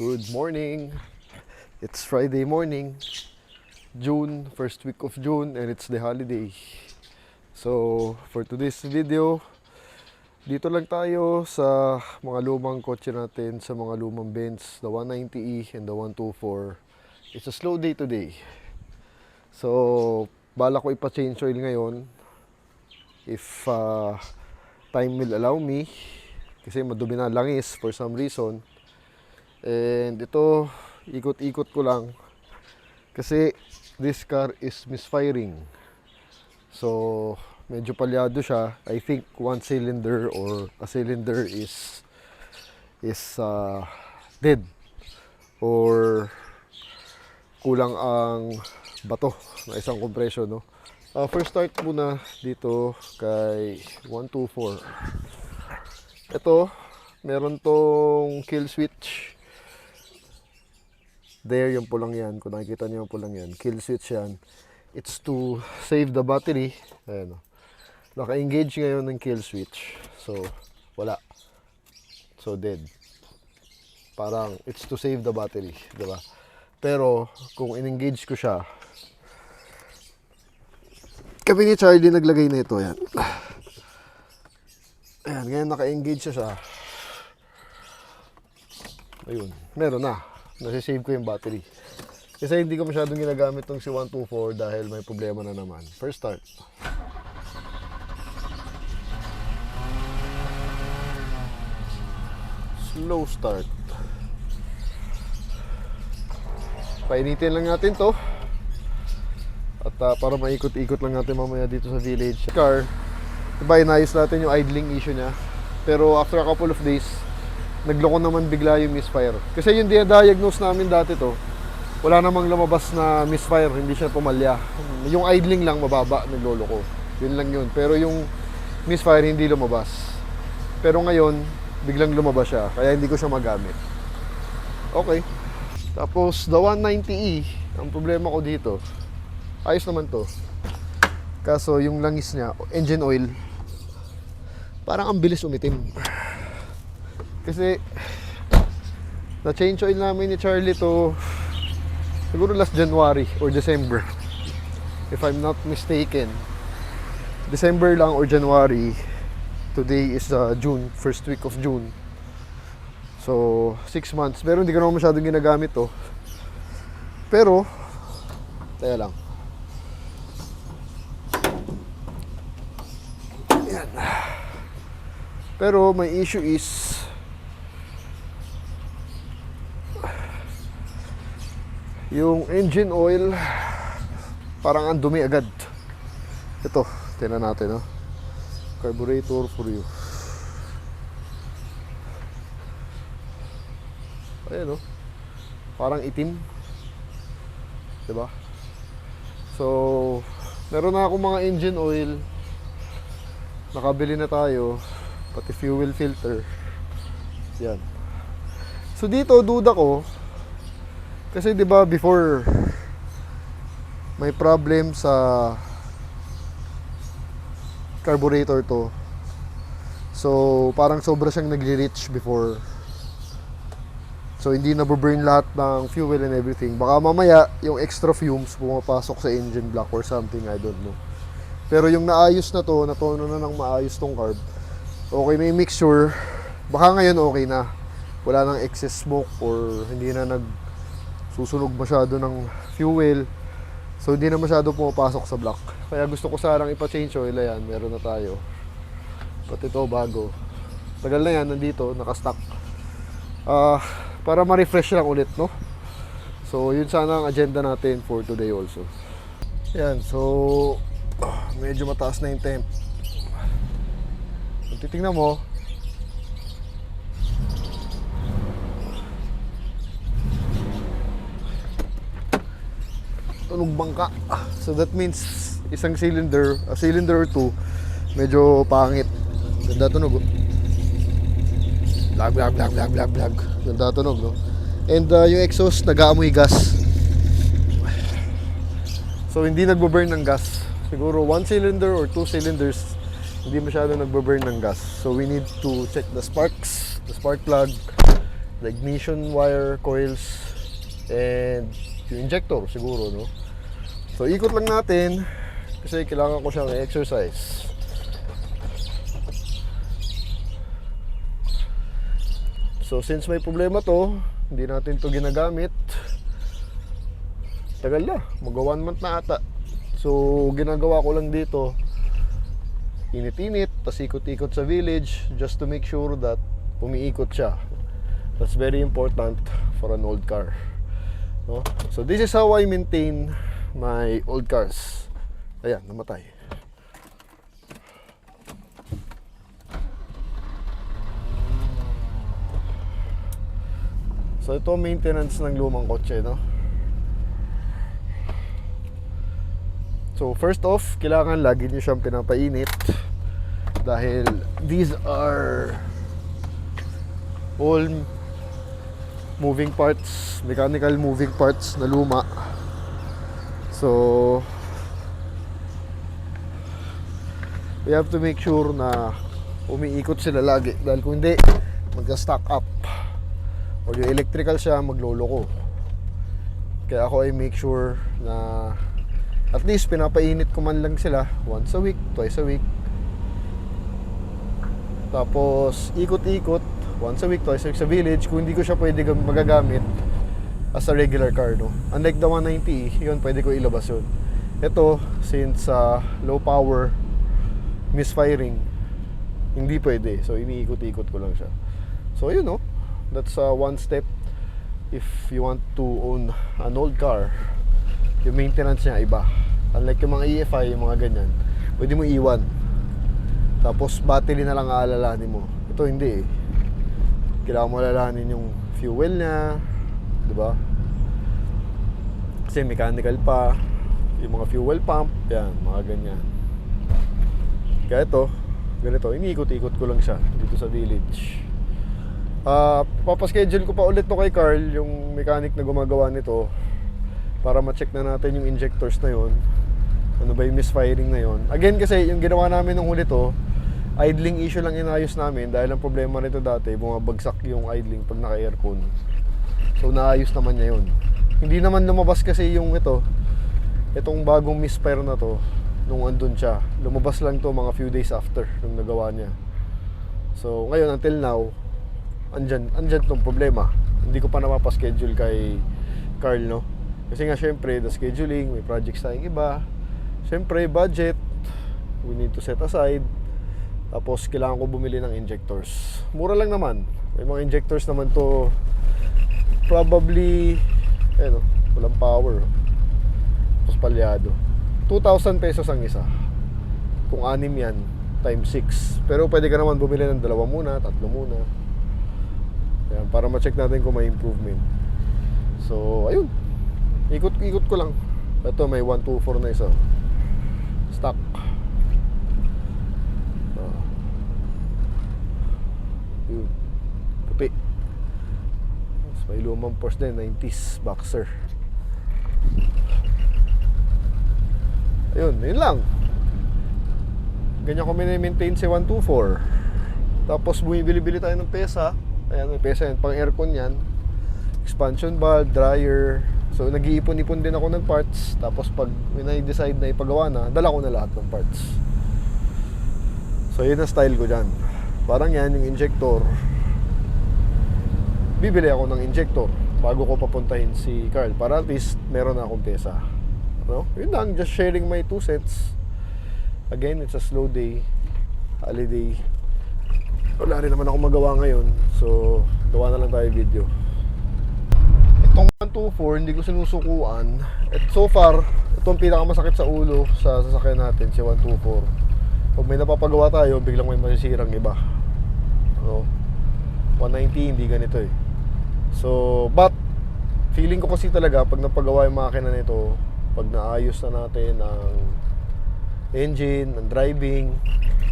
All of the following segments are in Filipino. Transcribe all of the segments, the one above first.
Good morning. It's Friday morning, June, first week of June, and it's the holiday. So, for today's video, dito lang tayo sa mga lumang kotse natin, sa mga lumang Benz, the 190E and the 124. It's a slow day today. So, bala ko ipa-change oil ngayon if time will allow me, kasi madumi na langis for some reason. And ito, ikot-ikot ko lang kasi this car is misfiring. So, medyo palyado siya. I think one cylinder or a cylinder is dead or kulang ang bato na isang compression, no? First start muna dito kay 124. Ito, meron tong kill switch. There, yung pulang yan. Kung nakikita niyo yung pulang yan, kill switch yan. It's to save the battery. Ayan, naka-engage ngayon ng kill switch. So, wala. So, dead. Parang, it's to save the battery. Diba? Pero, kung in-engage ko siya, kami ni Charlie naglagay na ito. Ayan. Ayan, ngayon naka-engage siya. Ayun, meron na. Nasi-save ko yung battery. Kasi hindi ko masyadong ginagamit tong si 124 dahil may problema na naman. First start. Slow start. Painitin lang natin to. At para maikot-ikot lang natin mamaya dito sa village. Car, diba inayos natin yung idling issue niya. Pero after a couple of days, nagloko naman bigla yung misfire. Kasi yung diagnose namin dati to, wala namang lumabas na misfire, hindi siya pumalya. Yung idling lang mababa, nagloloko. Yun lang yun. Pero yung misfire hindi lumabas. Pero ngayon, biglang lumabas siya, kaya hindi ko siya magamit. Okay. Tapos, the 190E, ang problema ko dito, ayos naman to. Kaso yung langis niya, engine oil, parang ang bilis umitim. Kasi na-change oil namin ni Charlie to siguro last January or December, if I'm not mistaken. December lang or January. Today is June, first week of June. So 6 months. Pero hindi ko naman masyadong ginagamit to. Pero teka lang. Ayan. Pero my issue is yung engine oil, parang ang dumi agad. Ito, tingnan natin, no? Carburetor for you. Ayan, no? Parang itim, diba? So, meron na akong mga engine oil. Nakabili na tayo, pati fuel filter. Yan. So dito, duda ko, kasi 'di ba before may problem sa carburetor to. So parang sobra siyang nagre-reach before. So hindi na burn lahat ng fuel and everything. Baka mamaya yung extra fumes pumapasok sa engine block or something, I don't know. Pero yung naayos na to, natono na ng maayos tong carb. Okay na yung mixture. Baka ngayon okay na. Wala nang excess smoke or hindi na susunog masyado ng fuel. So hindi na masyado pumapasok sa block. Kaya gusto ko sanang ipa-change oil. Ayan, meron na tayo. Pati ito bago. Tagal na yan, nandito, nakastock. Para ma-refresh lang ulit, no? So yun sana ang agenda natin for today also. Ayan, so medyo mataas na yung temp. Kung titingnan mo, tunog bangka. So that means isang cylinder, a cylinder or two, medyo pangit. Ganda tunog, oh. Blag, blag, blag, blag, blag, blag. Ganda tunog, no? And yung exhaust, nag-aamoy gas. So hindi nagbo-burn ng gas. Siguro one cylinder or two cylinders, hindi masyado nagbo-burn ng gas. So we need to check the sparks, the spark plug, the ignition wire coils, and yung injector siguro, no? So ikot lang natin kasi kailangan ko siyang exercise. So since may problema to, hindi natin to ginagamit. Tagal na, mag 1 month na ata. So ginagawa ko lang dito, init-init, tas ikot-ikot sa village just to make sure that umiikot siya. That's very important for an old car, no? So this is how I maintain my old cars. Ayan, namatay. So ito maintenance ng lumang kotse, no? So first off, kailangan lagi nyo siyang pinapainit dahil these are all moving parts, mechanical moving parts na luma. So we have to make sure na umiikot sila lagi dahil kung hindi, magka-stack up or yung electrical siya, magloloko. Kaya ako ay make sure na at least pinapainit ko man lang sila once a week, twice a week. Tapos ikot-ikot once a week, twice a week sa village kung hindi ko siya pwede magagamit as a regular car, no? Unlike the 190, yun pwede ko ilabas yun. Ito, since low power, misfiring, hindi pwede. So iniikot-ikot ko lang siya. So yun, no? That's one step if you want to own an old car. Yung maintenance niya iba. Unlike yung mga EFI, yung mga ganyan, pwede mo iwan. Tapos battery na lang aalalahanin mo. Ito hindi eh. Kailangan mo alalahanin yung fuel niya, di ba? Kasi mechanical pa, yung mga fuel pump, yan, mga ganyan. Kaya ito, ganito, iniikot-ikot ko lang siya dito sa village. Papaschedule ko pa ulit to kay Carl, yung mechanic na gumagawa nito, para ma-check na natin yung injectors na yon. Ano ba yung misfiring na yon. Again kasi yung ginawa namin nung huli to, idling issue lang inayos namin dahil ang problema nito dati, bumabagsak yung idling pag naka-aircon. So naayos naman niya yun. Hindi naman lumabas kasi yung itong bagong misfire na to nung andun siya. Lumabas lang to mga few days after nung nagawa niya. So ngayon until now, andyan tong problema. Hindi ko pa napapaschedule kay Carl, no? Kasi nga syempre, the scheduling, may projects tayong iba. Syempre, budget, we need to set aside. Tapos, kailangan ko bumili ng injectors. Mura lang naman. May mga injectors naman to, probably, walang power. Tapos palyado. 2,000 pesos ang isa. Kung 6 yan, times 6. Pero pwede ka naman bumili ng 2 muna, 3 muna. Ayan, para ma-check natin kung may improvement. So, ayun. Ikot-ikot ko lang. Ito may 124 na isa. Stock. Yun. Puti. Mas may lumang Porsche din, 90s Boxer. Ayun, yun lang. Ganyan ko mini-maintain si 124. Tapos bumibili-bili tayo ng pesa. Ayan, may pesa yan, pang aircon yan. Expansion valve, dryer. So nag-iipon-ipon din ako ng parts. Tapos pag when I decide na ipagawa na, dala ko na lahat ng parts. So yun ang style ko dyan. Parang yan, yung injector, bibili ako ng injector bago ko papuntahin si Carl para at least meron na akong pesa, no? Yun lang, just sharing my 2 cents. Again, it's a slow day, holiday. Wala rin naman ako magawa ngayon, so gawa na lang tayo video. Itong 124 hindi ko sinusukuan. At so far, itong pinakamasakit sa ulo sa sasakyan natin, si 124. Pag may napapagawa tayo, biglang may masisirang iba, no? 190 hindi ganito eh. So, but feeling ko kasi talaga pag napagawa yung makina nito, pag naayos na natin ang engine, ang driving,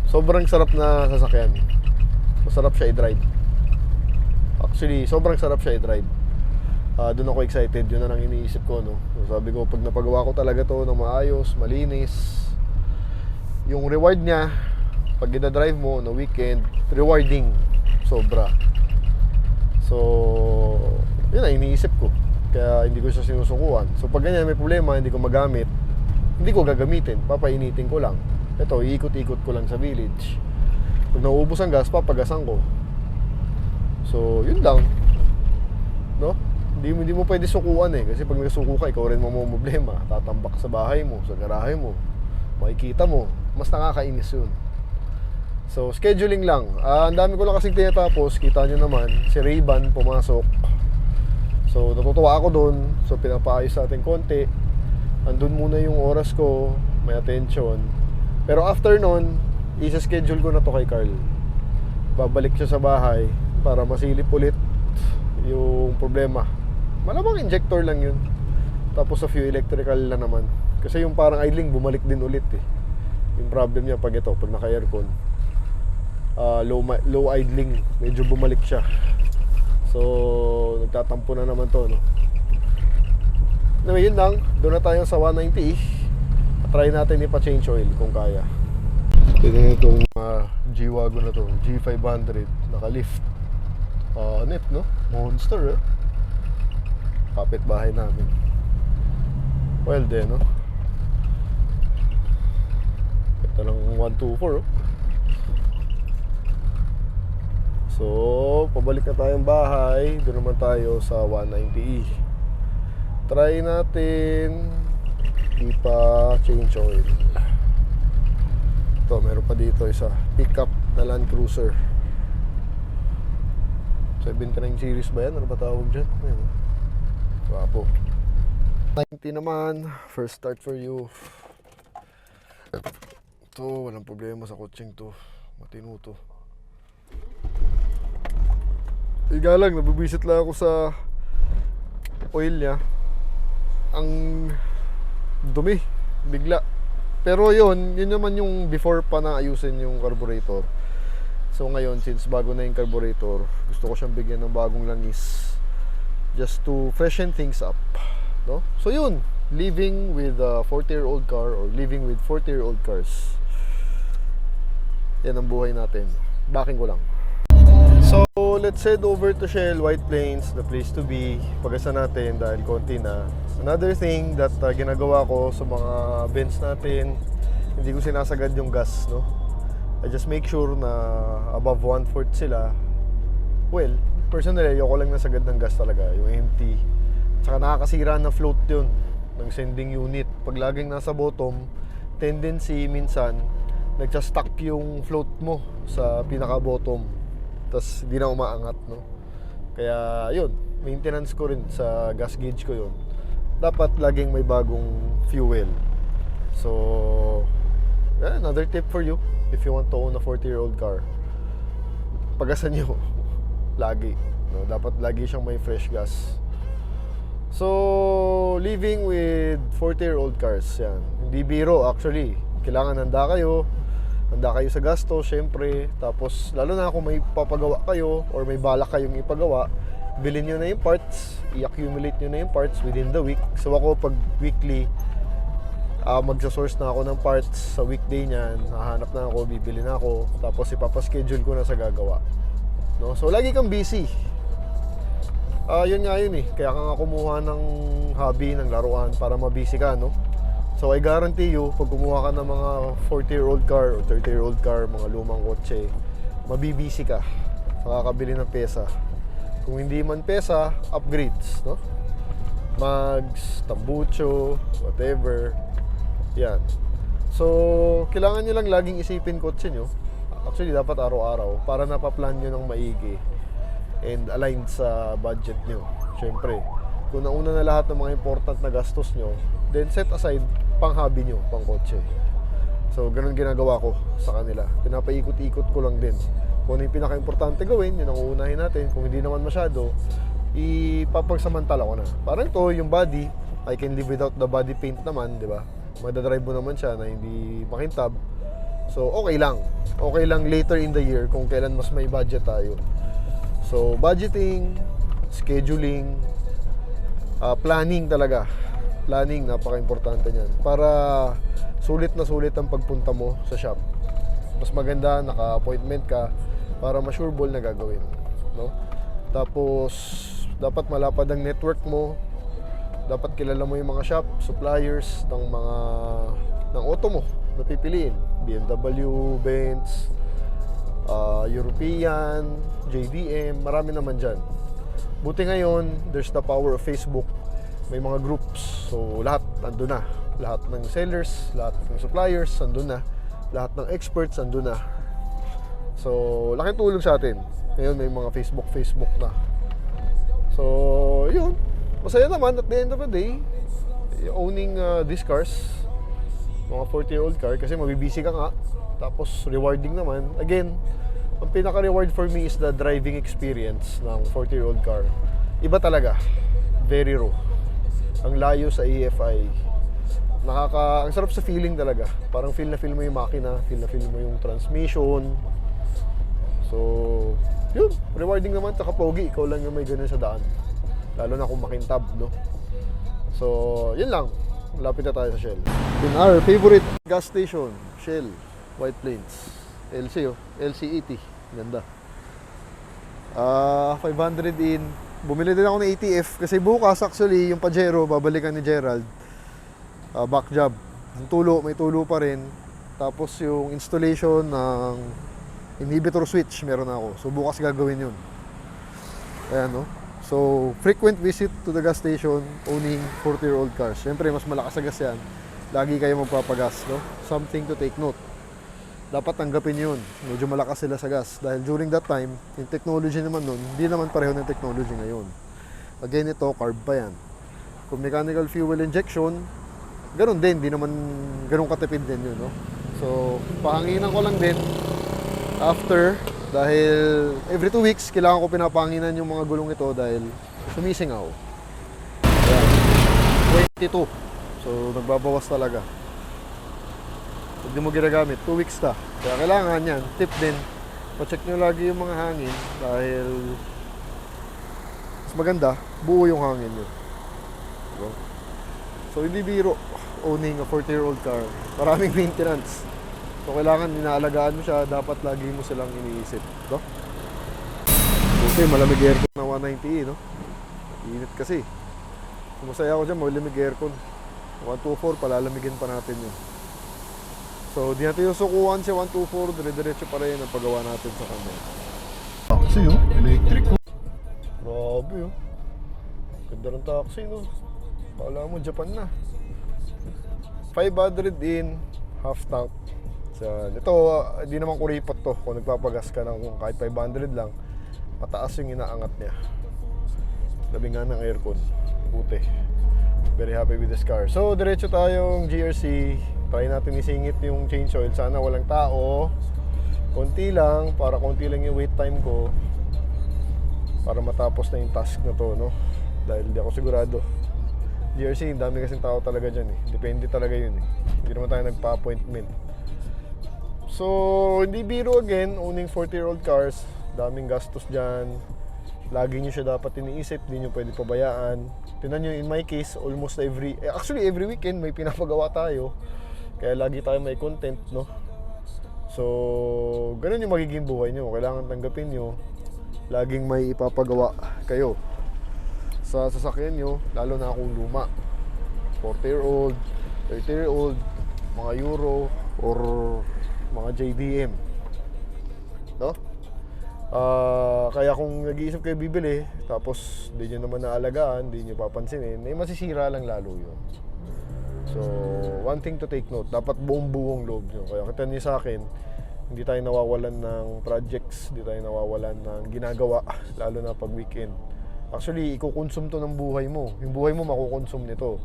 sobrang sarap na sasakyan. Masarap siya i-drive. Actually, sobrang sarap siya i-drive. Doon ako excited, yun na lang iniisip ko, no? So, sabi ko, pag napagawa ko talaga to ng maayos, malinis, yung reward niya, pag ina-drive mo na weekend, rewarding, sobra. So, yun na, iniisip ko. Kaya hindi ko siya sinusukuan. So, pag ganyan may problema, hindi ko magamit, hindi ko gagamitin, papainitin ko lang. Ito, iikot-ikot ko lang sa village. Pag nauubos ang gas, papagasan ko. So, yun lang. No? Hindi mo pwede sukuan eh. Kasi pag nagsuko ka, ikaw rin problema. Tatambak sa bahay mo, sa garahe mo. Makikita mo. Mas nakakainis yun. So, scheduling lang. Ang dami ko lang kasing tinatapos. Kita nyo naman, si Ray-Ban pumasok. So, natutuwa ako dun. So, pinapaayos natin konti. Andun muna yung oras ko. May attention. Pero after nun, isa-schedule ko na to kay Carl. Babalik siya sa bahay para masilip ulit yung problema. Malamang injector lang yun. Tapos a few electrical na naman. Kasi yung parang idling, bumalik din ulit eh. Yung problem niya pag ito, pag naka-aircon, low idling, medyo bumalik siya. So, nagtatampo na naman to, no? Anyway, yun lang. Doon na tayo sa 190. Try natin ipa-change oil kung kaya. Tignan itong G-Wagon na to, G500, naka-lift. Net, no? Monster, eh. Kapit bahay namin. Well, then, no? Ito ng 124, oh. So, pabalik na tayong bahay. Doon naman tayo sa 190E. Try natin ipa-change oil. Ito, meron pa dito isa. Pickup na Land Cruiser. 79 series ba yan? Ano ba tawag dyan? Ayun. Wapo. 90 naman. First start for you. Ito, walang problema sa kutseng to. Matino to. Iga lang, nabibisit lang ako sa oil niya. Ang dumi, bigla. Pero yun naman yung before pa na ayusin yung carburetor. So ngayon, since bago na yung carburetor, gusto ko siyang bigyan ng bagong langis. Just to freshen things up, no? So yun, living with a 40-year-old car or living with 40-year-old cars. Yan ang buhay natin. Backing ko lang. So, let's head over to Shell White Plains, the place to be. Pagasan natin dahil konti na. Another thing that ginagawa ko sa mga Benz natin, hindi ko sinasagad yung gas, no? I just make sure na above 1/4 sila. Well, personally, ayoko lang nasagad ng gas talaga, yung empty. Tsaka nakakasira ng float yun, ng sending unit. Pag laging nasa bottom, tendency minsan, nagsa-stuck yung float mo sa pinaka-bottom. Tapos hindi na umaangat, no? Kaya yun, maintenance ko rin sa gas gauge ko yun. Dapat laging may bagong fuel. So, yeah, another tip for you if you want to own a 40-year-old car. Pagasan nyo lagi, no? Dapat lagi siyang may fresh gas. So, living with 40-year-old cars, yan. Hindi biro actually. Kailangan handa kayo sa gasto, syempre. Tapos, lalo na kung may papagawa kayo or may balak kayong ipagawa, bilhin nyo na yung parts, i-accumulate nyo na yung parts within the week. So ako, pag weekly, magsa-source na ako ng parts sa weekday niyan, hahanap na ako, bibili na ako, tapos ipapaschedule ko na sa gagawa, no? So, lagi kang busy. Yun nga yun eh. Kaya ka nga kumuha ng hobby, ng laruan para mabusy ka, no? So I guarantee you, pag kumuha ka ng mga 40-year-old car o 30-year-old car, mga lumang kotse, mabibisi ka sa kakabili ng pesa. Kung hindi man pesa, upgrades, no? Mags, tambucho, whatever. Yan. So, kailangan nyo lang laging isipin kotse nyo. Actually, dapat araw-araw para napaplan nyo ng maigi and aligned sa budget nyo. Siyempre, kung nauna na lahat ng mga important na gastos nyo, then set aside pang hobby nyo, pang kotse. So, ganun ginagawa ko sa kanila. Pinapaikot-ikot ko lang din. Kung ano yung pinaka-importante gawin, yun ang uunahin natin. Kung hindi naman masyado, ipapagsamantala ko na. Parang to, yung body, I can live without the body paint naman, di ba? Madadrive mo naman siya na hindi makintab. So, okay lang. Okay lang later in the year kung kailan mas may budget tayo. So, budgeting, scheduling, planning talaga. Planning, napaka-importante niyan. Para sulit na sulit ang pagpunta mo sa shop. Mas maganda, naka-appointment ka para ma-sure ball na gagawin, no? Tapos, dapat malapad ang network mo. Dapat kilala mo yung mga shop, suppliers ng auto mo na pipiliin. BMW, Benz, European, JDM, marami naman dyan. Buti ngayon, there's the power of Facebook. May mga groups. So, lahat nandun na. Lahat ng sellers, lahat ng suppliers, nandun na. Lahat ng experts, nandun na. So, laking tulong sa atin. Ngayon, may mga Facebook na. So, yun. Masaya naman at the end of the day, owning these cars, mga 40-year-old car, kasi mabibisi ka nga. Tapos, rewarding naman. Again, ang pinaka-reward for me is the driving experience ng 40-year-old car. Iba talaga. Very raw. Ang layo sa EFI. Ang sarap sa feeling talaga. Parang feel na feel mo yung makina, feel na feel mo yung transmission. So, yun. Rewarding naman, tsaka pogi. Ikaw lang yung may ganun sa daan. Lalo na kung makintab, no? So, yun lang. Lapit na tayo sa Shell. In our favorite gas station, Shell, White Plains. LC, oh. LC80. Ganda. 500 in. Bumili din ako ng ATF kasi bukas actually yung Pajero babalikan ni Gerald. Back job. Yung tulo, may tulo pa rin. Tapos yung installation ng inhibitor switch meron ako. So bukas gagawin yun. Ayan, no? So frequent visit to the gas station owning 40-year-old cars. Siyempre mas malakas sa gas yan. Lagi kayo magpapagas, no? Something to take note. Dapat tanggapin yun. Medyo malakas sila sa gas. Dahil during that time, yung technology naman nun, hindi naman pareho ng technology ngayon. Again, ito, carb pa yan. Kung mechanical fuel injection, ganun din. Hindi naman ganun katipid din yun, no? So, pahanginan ko lang din after, dahil every 2 weeks, kailangan ko pinapanginan yung mga gulong ito dahil sumisingaw. Ayan. 22. So, nagbabawas talaga. Pag di mo ginagamit, 2 weeks na. Kaya kailangan yan. Tip din, pacheck nyo lagi yung mga hangin dahil mas maganda, buo yung hangin nyo. Diba? So hindi biro owning a 40-year-old car. Maraming maintenance. So kailangan inaalagaan mo siya, dapat lagi mo silang iniisip. Diba? Okay, malamig aircon na 190, no? Init kasi. Kumasaya ako dyan, malamig aircon. 124, palalamigin pa natin yun. So, di natin yung sukuhan si 124, dire-diretso pa rin ang paggawa natin sa kanya. Taxi, oh. Electric, oh. Grabe, oh. Ganda ng taxi, no? Kala mo, Japan na. 500 in, half tank. So, ito, di naman kuripot to. Kung nagpapagas ka ng kahit 500 lang, mataas yung inaangat niya. Labi nga ng aircon. Buti. Very happy with this car. So, diretso tayong GRC. Try natin isingit yung change oil. Sana walang tao. Konti lang, para konti lang yung wait time ko. Para matapos na yung task na to, no? Dahil hindi ako sigurado. GRC, dami kasing tao talaga dyan eh. Depende talaga yun eh. Hindi naman tayo nagpa-appointment. So, hindi biro again, owning 40-year-old cars. Daming gastos dyan. Lagi nyo siya dapat iniisip, hindi nyo pwede pabayaan. Tingnan nyo, in my case, almost every weekend may pinapagawa tayo. Kaya lagi tayo may content, no? So, ganun yung magiging buhay nyo. Kailangan tanggapin nyo. Laging may ipapagawa kayo sa sasakyan nyo, lalo na kung luma. 40-year-old, 30-year-old, mga Euro, or mga JDM. No? Kaya kung nag-iisip kayo bibili, tapos hindi nyo naman naalagaan, hindi nyo papansinin, eh masisira lang lalo yun. So, one thing to take note, dapat buong-buong loob nyo. Kaya kita niyo sa akin, hindi tayo nawawalan ng projects, hindi tayo nawawalan ng ginagawa, lalo na pag weekend. Actually, ikukonsume to ng buhay mo. Yung buhay mo makukonsume nito.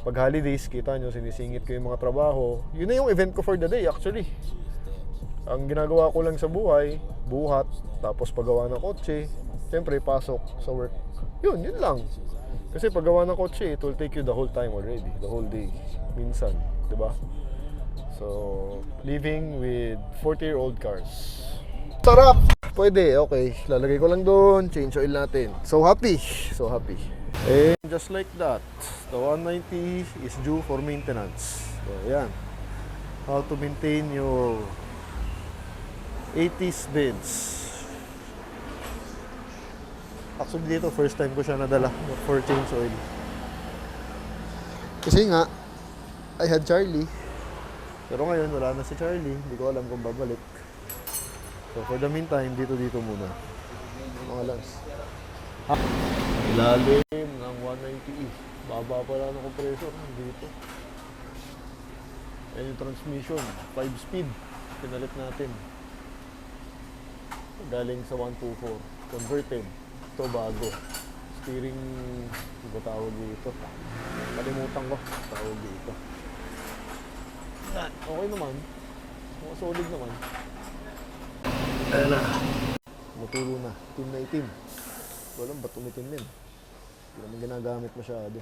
Pag holidays, kita nyo, sinisingit ko yung mga trabaho. Yun na yung event ko for the day, actually. Ang ginagawa ko lang sa buhay, buhat, tapos paggawa ng kotse, siyempre, pasok sa work. Yun lang. Kasi paggawa ng kotse, it will take you the whole time already, the whole day, minsan, di ba? So, living with 40-year-old cars. Sarap! Pwede, okay. Lalagay ko lang doon, change oil natin. So happy, so happy. And just like that, the 190 is due for maintenance. So, yan. How to maintain your 80s Benz. Actually dito, first time ko siya nadala for change oil. Kasi nga, I had Charlie. Pero ngayon, wala na si Charlie. Hindi ko alam kung babalik. So for the meantime, dito muna. Mga lans. Ilalim ng 190E. Baba pala ng compressor dito. Ayan yung transmission, 5 speed. Pinalit natin. Galing sa 124. Converted. Ito bago. Steering, ano ba tawag dito? Kalimutan ko. Tawag dito. Okay naman. Mga solid naman. Ayan na. Matulo na. Itim na itim. Walang ba't umitim din? Hindi naman ginagamit masyado.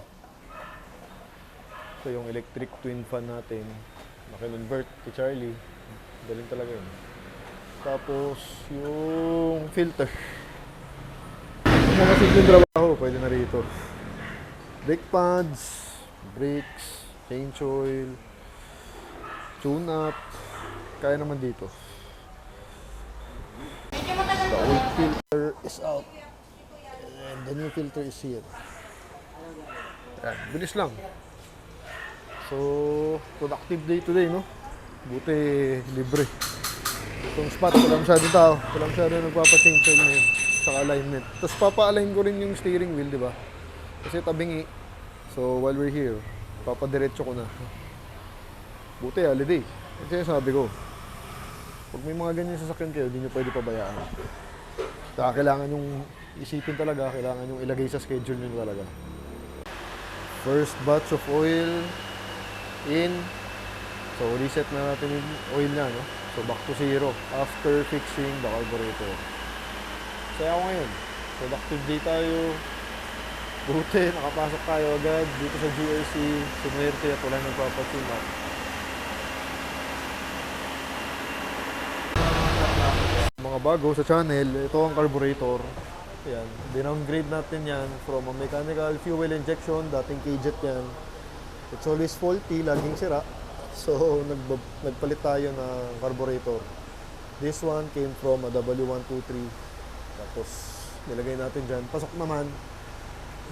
So yung electric twin fan natin, naka-convert kay Charlie. Galing talaga yun. Tapos yung filter. Yung mga simpleng trabaho, pwede na rito. Brake pads, brakes, change oil, tune up. Kaya naman dito. The old filter is out. And the new filter is here. Ayan, bilis lang. So, productive day today, no? Buti libre. Itong spot, wala masyadong tao. Wala masyadong nagpapa-change oil na yun. Saka alignment. Tapos papa-align ko rin yung steering wheel, di ba? Kasi tabingi. So, while we're here, papadiretso ko na. Buti, holiday. Kasi sabi ko, pag may mga ganyan sasakyan kayo, hindi nyo pwede pabayaan. Saka kailangan yung isipin talaga, kailangan yung ilagay sa schedule nyo talaga. First batch of oil in. So, reset na natin yung oil na, no? So, back to zero after fixing the carburetor. Saya ako ngayon. Productive day tayo. Buti, nakapasok tayo agad dito sa GRC. Sumwerte at wala nagpapatune up. Mga bago sa channel, ito ang carburetor. Ayan, dinowngrade natin yan from a mechanical fuel injection, dating K-Jet yan. It's always faulty, laging sira. So, nagpalit tayo ng carburetor. This one came from a W123. Tapos, nilagay natin dyan. Pasok naman.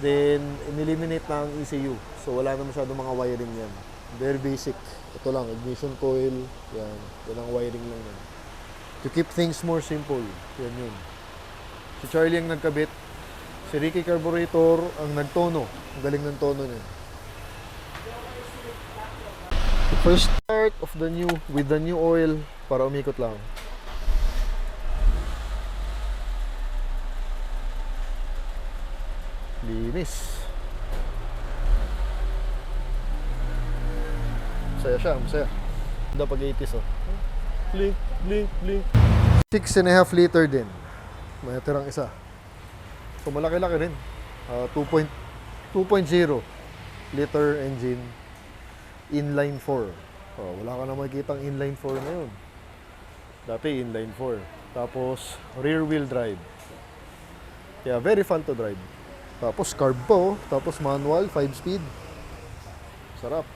Then, in-eliminate na ang ECU. So, wala na masyadong mga wiring yan. Very basic. Ito lang, ignition coil. Yan. Yan ang wiring lang yan. To keep things more simple. Yan yun. Si Charlie ang nagkabit. Si Ricky carburetor ang nagtono. Ang galing ng tono niya. First start of the new, with the new oil, para umikot lang. Linis. Masaya siya, masaya. Ganda pag 80s, oh. Blink, blink, blink. 6.5 liter din. May natirang isa. So malaki-laki rin. 2.0 liter engine. Inline 4. Oh, wala ka na makikitang inline 4 ngayon. Dati inline 4. Tapos rear wheel drive. Kaya very fun to drive. Tapos carb po. Tapos manual, 5 speed. Sarap.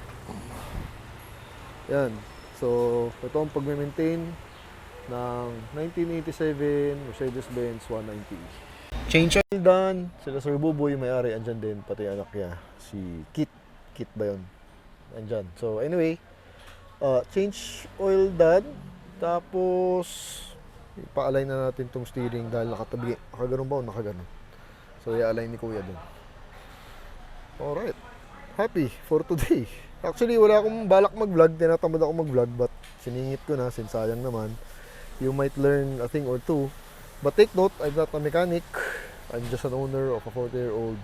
Yan. So, ito ang pag-maintain ng 1987 Mercedes-Benz 190. Change oil done. Sila Sir Buboy, may-ari, andyan din. Pati anak niya, si Kit. Kit ba yun? Andyan. So, anyway, change oil done. Tapos, ipa-align na natin tong steering dahil nakatabi. Nakaganon ba o nakaganon? So, i-align ni Kuya dun. Alright. Happy for today. Actually, wala akong balak mag-vlog. Tinatamad ako mag-vlog, but siningit ko na, since sayang naman. You might learn a thing or two. But take note, I'm not a mechanic. I'm just an owner of a 40-year-old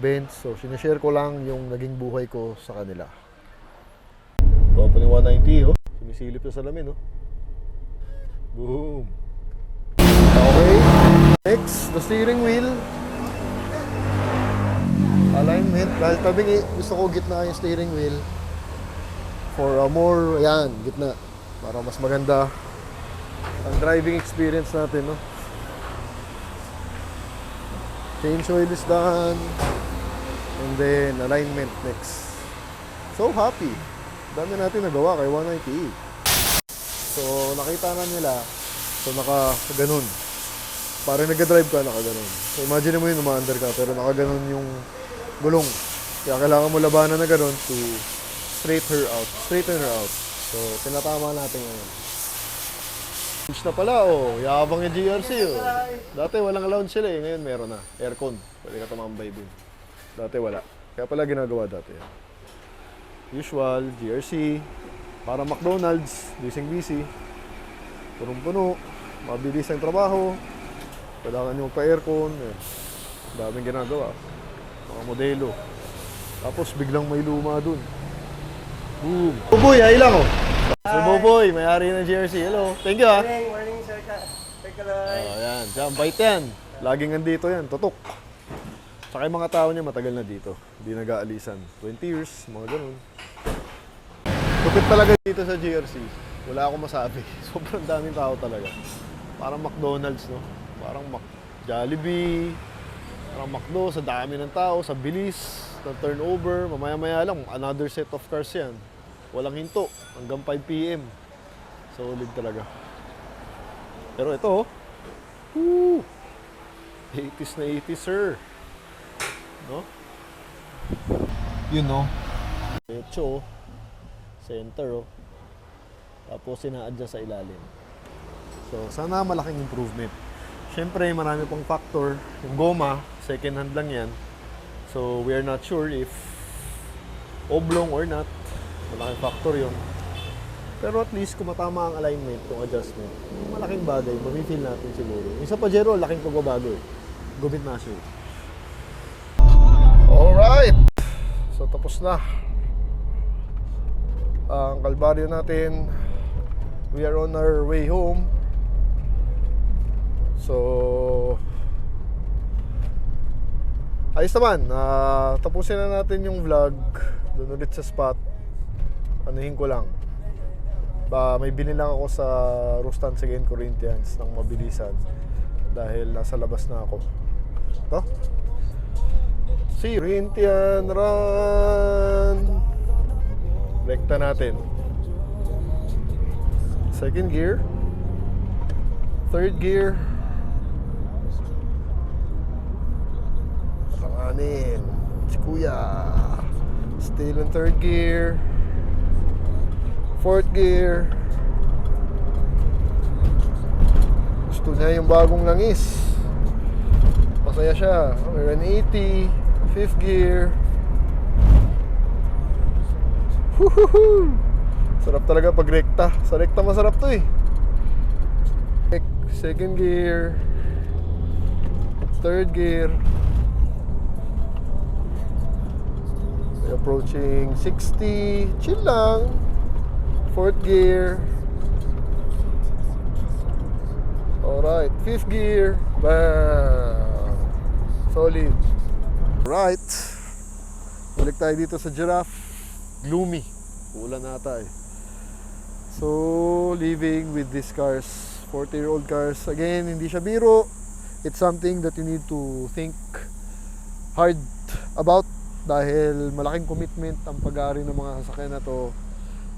Benz. So, sinishare ko lang yung naging buhay ko sa kanila. Ito pa ni 190, oh. Sumisilip sa salamin, oh. Boom. Okay. Next, the steering wheel. Alignment. Dahil tabing, gusto ko gitna yung steering wheel. For a more, ayan, gitna. Para mas maganda ang driving experience natin, no? Change oil is done. And then, alignment next. So happy. Dami natin nagawa kay 190E. So, nakita na nila. So, ganun. Parang nag-drive ka, nakaganon. So imagine mo yun, umaandar ka, pero nakaganon yung gulong. Kaya kailangan mo labanan na ganon to straighten her out. So, tinatama natin ngayon. Lounge na pala, oh. Yabang yung GRC, oh. Dati walang lounge sila, eh. Ngayon meron na. Aircon. Pwede ka tumambay din. Dati wala. Kaya pala ginagawa dati. Usual, GRC. Para McDonald's, busy. Punong-puno. Mabilis ang trabaho. Kailangan nyo pa-aircon. Eh. Daming ginagawa. Mga modelo. Tapos biglang may luma dun. Boom! Buboy, ay lang, oh. Si Buboy, may-ari ng GRC. Hello. Thank you, ha. Morning, Sir Kaloy. Yan. Diyan, bait yan. Laging nandito yan. Tutok. Saka yung mga tao niya matagal na dito. Hindi nag-aalisan. 20 years, mga ganun. Lupit talaga dito sa GRC. Wala akong masabi. Sobrang daming tao talaga. Parang McDonald's, no? Parang Jollibee. Parang McDo, sa dami ng tao, sa bilis, ng turnover. Mamaya-maya lang, another set of cars yan. Walang hinto. Hanggang 5 PM. Solid talaga. Pero ito, oh. Woo! 80s na 80s, sir. No? Yun, no? Pecho, center, oh. Tapos sina-adjust sa ilalim. So, sana malaking improvement. Siyempre, marami pang factor. Yung goma, second hand lang yan. So, we are not sure if oblong or not. Malaking factor yun. Pero at least, kung matama ang alignment, yung adjustment, malaking bagay, mamifeel natin siguro. Yung sa Pajero, laking pagbabago eh. Gumit na siya. Alright! So, tapos na ang kalbaryo natin. We are on our way home. So, ayos naman. Tapusin na natin yung vlog. Doon ulit sa spot. Anuhin ko lang. May binili lang ako sa Rustan Seguin Corinthians ng mabilisan. Dahil nasa labas na ako. Ito. See, Corinthian run. Rekta natin. Second gear. Third gear. Palanganin. Si Kuya. Still in third gear. Fourth gear. Gusto niya yung bagong langis. Masaya siya. We're in 80. Fifth gear. Woohoo! Sarap talaga pag rekta. Sa rekta masarap to eh. Second gear. Third gear. We're approaching 60. Chill lang. Fourth gear. Alright. Fifth gear. Bam! Solid. Right. Balik tayo dito sa Giraffe. Gloomy. Ulan ata eh. So, living with these cars, 40-year-old cars. Again, hindi siya biro. It's something that you need to think hard about dahil malaking commitment ang pag-aari ng mga sasakyan na to.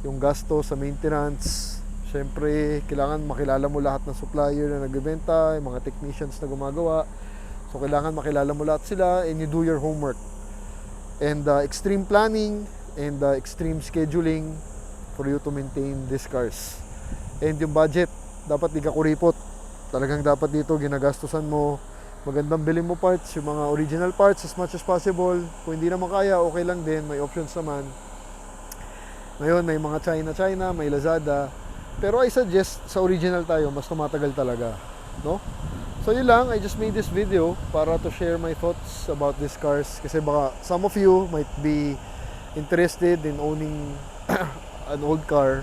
Yung gasto sa maintenance. Siyempre, kailangan makilala mo lahat ng supplier na nagbebenta, yung mga technicians na gumagawa. So, kailangan makilala mo lahat sila and you do your homework. And extreme planning and extreme scheduling for you to maintain these cars. And yung budget, dapat di ka kuripot. Talagang dapat dito ginagastusan mo. Magandang bilhin mo parts, yung mga original parts as much as possible. Kung hindi naman kaya, okay lang din. May options naman. Ngayon, may mga China, may Lazada. Pero I suggest, sa original tayo, mas tumatagal talaga. No? So yun lang, I just made this video para to share my thoughts about these cars. Kasi baka some of you might be interested in owning an old car.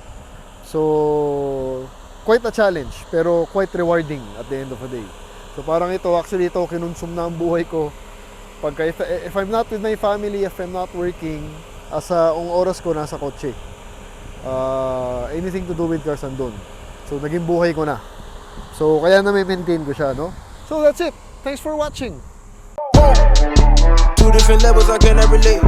So, quite a challenge, pero quite rewarding at the end of the day. So parang ito, actually ito, kinonsum na ang buhay ko. Pagka, if I'm not with my family, if I'm not working, ang oras ko nasa kotse. Anything to do with cars andun. So naging buhay ko na. So kaya na may maintain ko siya, no? So that's it. Thanks for watching. Two different levels I cannot relate.